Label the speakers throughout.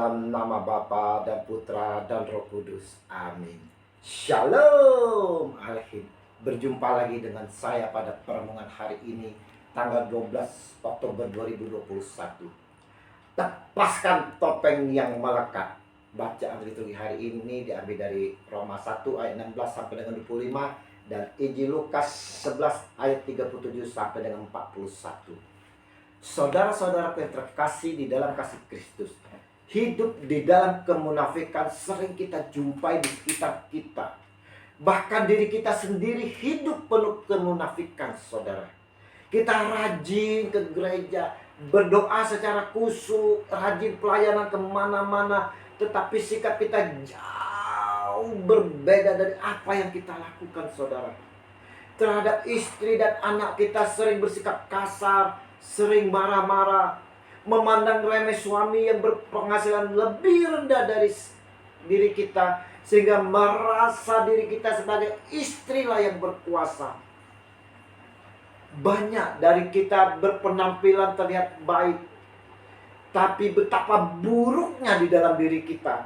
Speaker 1: Dalam nama Bapa dan Putra dan Roh Kudus. Amin. Shalom. Alhim. Berjumpa lagi dengan saya pada perenungan hari ini, tanggal 12 Oktober 2021. Lepaskan topeng yang melekat. Bacaan liturgi hari ini diambil dari Roma 1 ayat 16 sampai dengan 25 dan Injil Lukas 11 ayat 37 sampai dengan 41. Saudara-saudara yang terkasih di dalam kasih Kristus, hidup di dalam kemunafikan sering kita jumpai di sekitar kita. Bahkan diri kita sendiri hidup penuh kemunafikan, saudara. Kita rajin ke gereja, berdoa secara khusyuk, rajin pelayanan kemana-mana, tetapi sikap kita jauh berbeda dari apa yang kita lakukan, saudara. Terhadap istri dan anak kita sering bersikap kasar, sering marah-marah, memandang remeh suami yang berpenghasilan lebih rendah dari diri kita, sehingga merasa diri kita sebagai istri lah yang berkuasa. Banyak dari kita berpenampilan terlihat baik, tapi betapa buruknya di dalam diri kita.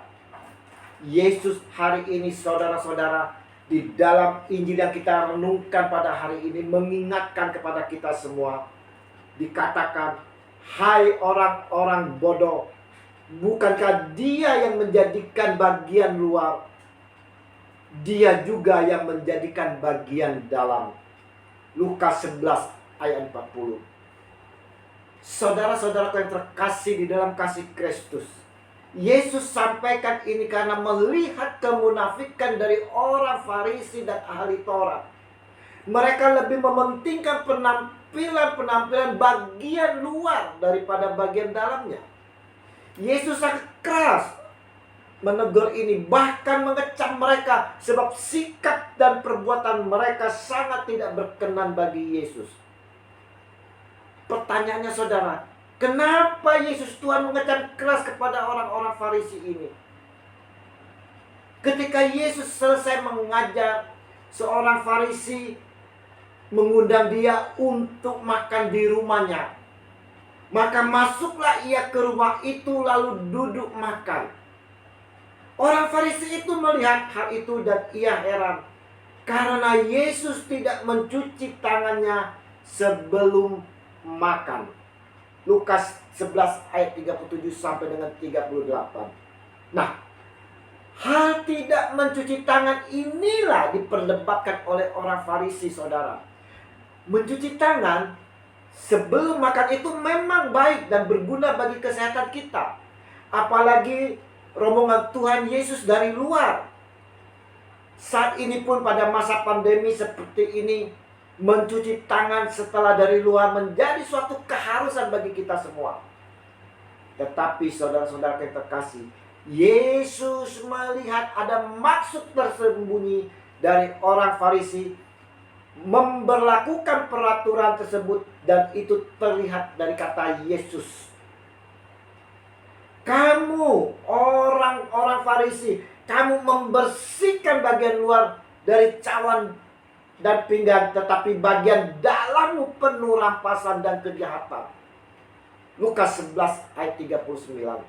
Speaker 1: Yesus hari ini, saudara-saudara, di dalam Injil yang kita renungkan pada hari ini mengingatkan kepada kita semua. Dikatakan, hai orang-orang bodoh, bukankah Dia yang menjadikan bagian luar, Dia juga yang menjadikan bagian dalam. Lukas 11 ayat 40. Saudara-saudara yang terkasih di dalam kasih Kristus, Yesus sampaikan ini karena melihat kemunafikan dari orang Farisi dan ahli Taurat. Mereka lebih mementingkan penampilan bagian luar daripada bagian dalamnya. Yesus sangat keras menegur ini, bahkan mengecam mereka sebab sikap dan perbuatan mereka sangat tidak berkenan bagi Yesus. Pertanyaannya, saudara, kenapa Yesus Tuhan mengecam keras kepada orang-orang Farisi ini? Ketika Yesus selesai mengajar, seorang Farisi mengundang dia untuk makan di rumahnya. Maka masuklah ia ke rumah itu lalu duduk makan. Orang Farisi itu melihat hal itu dan ia heran, karena Yesus tidak mencuci tangannya sebelum makan. Lukas 11 ayat 37 sampai dengan 38. Nah, hal tidak mencuci tangan inilah diperdebatkan oleh orang Farisi, saudara. Mencuci tangan sebelum makan itu memang baik dan berguna bagi kesehatan kita. Apalagi rombongan Tuhan Yesus dari luar. Saat ini pun pada masa pandemi seperti ini, mencuci tangan setelah dari luar menjadi suatu keharusan bagi kita semua. Tetapi saudara-saudara yang terkasih, Yesus melihat ada maksud tersembunyi dari orang Farisi memberlakukan peraturan tersebut, dan itu terlihat dari kata Yesus. Kamu orang-orang Farisi, kamu membersihkan bagian luar dari cawan dan pinggan, tetapi bagian dalammu penuh rampasan dan kejahatan. Lukas 11 ayat 39.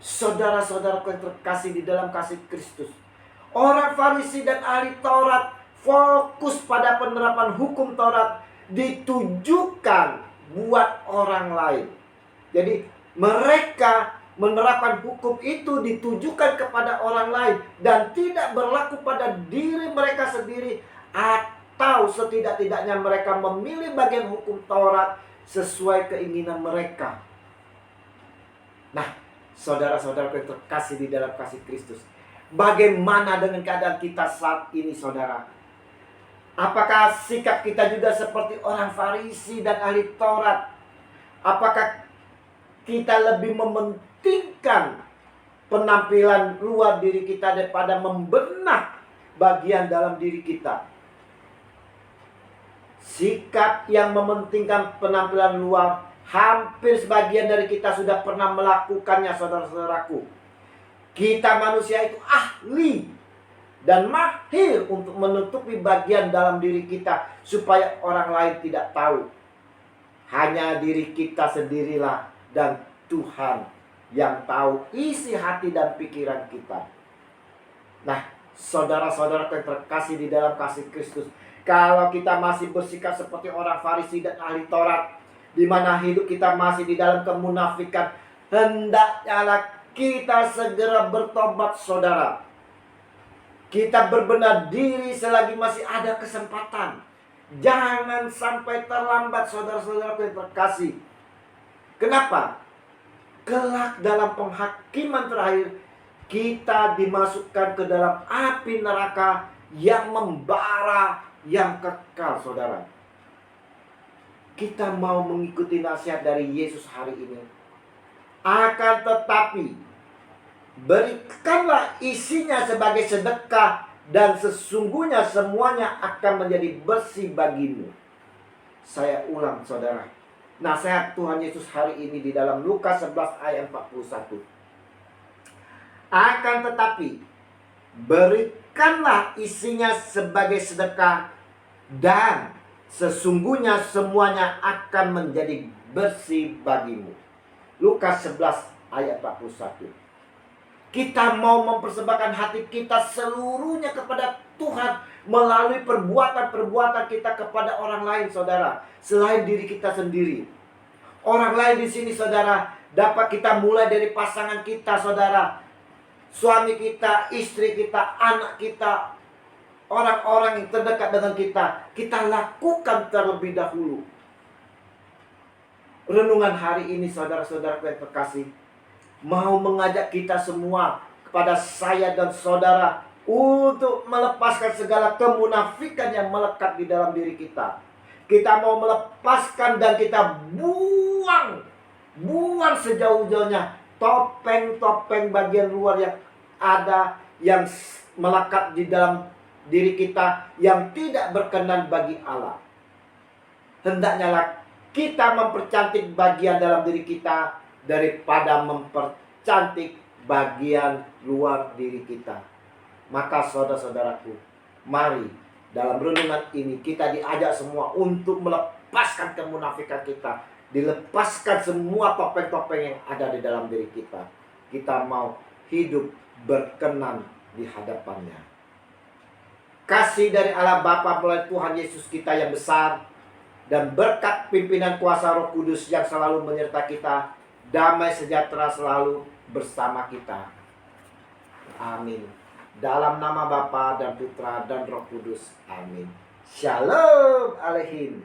Speaker 1: Saudara-saudara yang terkasih di dalam kasih Kristus, orang Farisi dan ahli Taurat fokus pada penerapan hukum Taurat ditujukan buat orang lain. Jadi mereka menerapkan hukum itu ditujukan kepada orang lain dan tidak berlaku pada diri mereka sendiri, atau setidak-tidaknya mereka memilih bagian hukum Taurat sesuai keinginan mereka. Nah, saudara-saudara yang terkasih di dalam kasih Kristus, bagaimana dengan keadaan kita saat ini, saudara? Apakah sikap kita juga seperti orang Farisi dan ahli Taurat? Apakah kita lebih mementingkan penampilan luar diri kita daripada membenah bagian dalam diri kita? Sikap yang mementingkan penampilan luar, hampir sebagian dari kita sudah pernah melakukannya, saudara-saudaraku. Kita manusia itu ahli dan mahir untuk menutupi bagian dalam diri kita supaya orang lain tidak tahu. Hanya diri kita sendirilah dan Tuhan yang tahu isi hati dan pikiran kita. Nah, saudara-saudara yang terkasih di dalam kasih Kristus, kalau kita masih bersikap seperti orang Farisi dan ahli Taurat, di mana hidup kita masih di dalam kemunafikan, hendaknya kita segera bertobat, saudara. Kita berbenah diri selagi masih ada kesempatan. Jangan sampai terlambat, saudara-saudara yang terkasih. Kenapa? Kelak dalam penghakiman terakhir, kita dimasukkan ke dalam api neraka yang membara, yang kekal, saudara. Kita mau mengikuti nasihat dari Yesus hari ini. Akan tetapi, berikanlah isinya sebagai sedekah, dan sesungguhnya semuanya akan menjadi bersih bagimu. Saya ulang, saudara. Nasihat Tuhan Yesus hari ini di dalam Lukas 11 ayat 41. Akan tetapi, berikanlah isinya sebagai sedekah, dan sesungguhnya semuanya akan menjadi bersih bagimu. Lukas 11 ayat 41. Kita mau mempersembahkan hati kita seluruhnya kepada Tuhan melalui perbuatan-perbuatan kita kepada orang lain, saudara, selain diri kita sendiri. Orang lain di sini, saudara, dapat kita mulai dari pasangan kita, saudara, suami kita, istri kita, anak kita, orang-orang yang terdekat dengan kita. Kita lakukan terlebih dahulu. Renungan hari ini, saudara-saudara yang terkasih, mau mengajak kita semua, kepada saya dan saudara, untuk melepaskan segala kemunafikan yang melekat di dalam diri kita. Kita mau melepaskan dan kita buang sejauh-jauhnya topeng-topeng bagian luar yang ada, yang melekat di dalam diri kita, yang tidak berkenan bagi Allah. Hendaknya kita mempercantik bagian dalam diri kita daripada mempercantik bagian luar diri kita. Maka saudara-saudaraku, mari dalam renungan ini kita diajak semua untuk melepaskan kemunafikan kita. Dilepaskan semua topeng-topeng yang ada di dalam diri kita. Kita mau hidup berkenan di hadapannya. Kasih dari Allah Bapa melalui Tuhan Yesus kita yang besar, dan berkat pimpinan kuasa Roh Kudus yang selalu menyertai kita, damai sejahtera selalu bersama kita. Amin. Dalam nama Bapa dan Putra dan Roh Kudus. Amin. Shalom Aleichem.